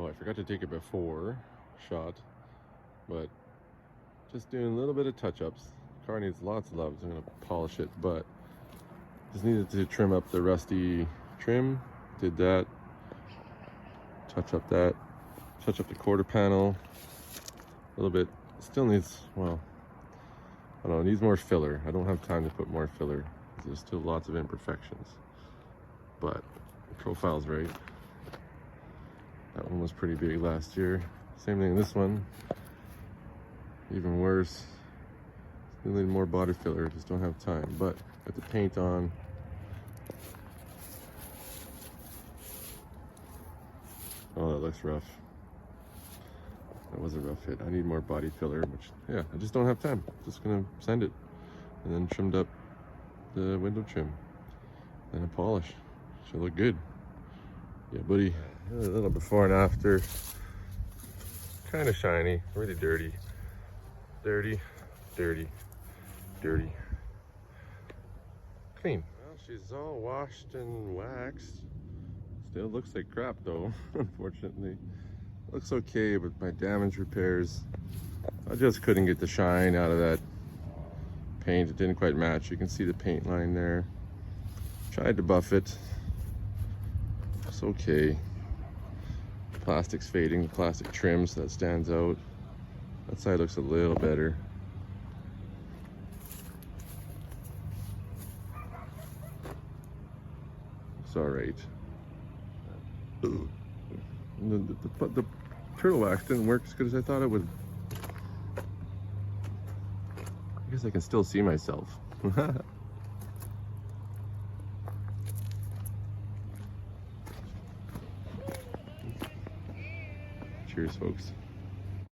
I forgot to take a before shot, but just doing a little bit of touch-ups. Car needs lots of love, so I'm gonna polish it, but just needed to trim up the rusty trim. Did that. Touch up the quarter panel a little bit. Still needs, well, I don't know, it needs more filler. I don't have time to put more filler. There's still lots of imperfections, but the profile's right. That one was pretty big last year. Same thing, this one, even worse. Still need more body filler, just don't have time. But got the paint on. Oh, that looks rough. That was a rough hit. I need more body filler, which, yeah, I just don't have time. Just gonna sand it. And then trimmed up the window trim. And a polish. Should look good. Yeah, buddy. A little before and after. Kind of shiny, really dirty. Dirty, dirty, dirty. Clean. Well, she's all washed and waxed. Still looks like crap though, unfortunately. Looks okay, but my damage repairs, I just couldn't get the shine out of that paint. It didn't quite match. You can see the paint line there. Tried to buff it. It's okay. Plastic's fading, the plastic trim, so that stands out. That side looks a little better. It's all right. The turtle wax didn't work as good as I thought it would. I guess I can still see myself. Cheers, folks.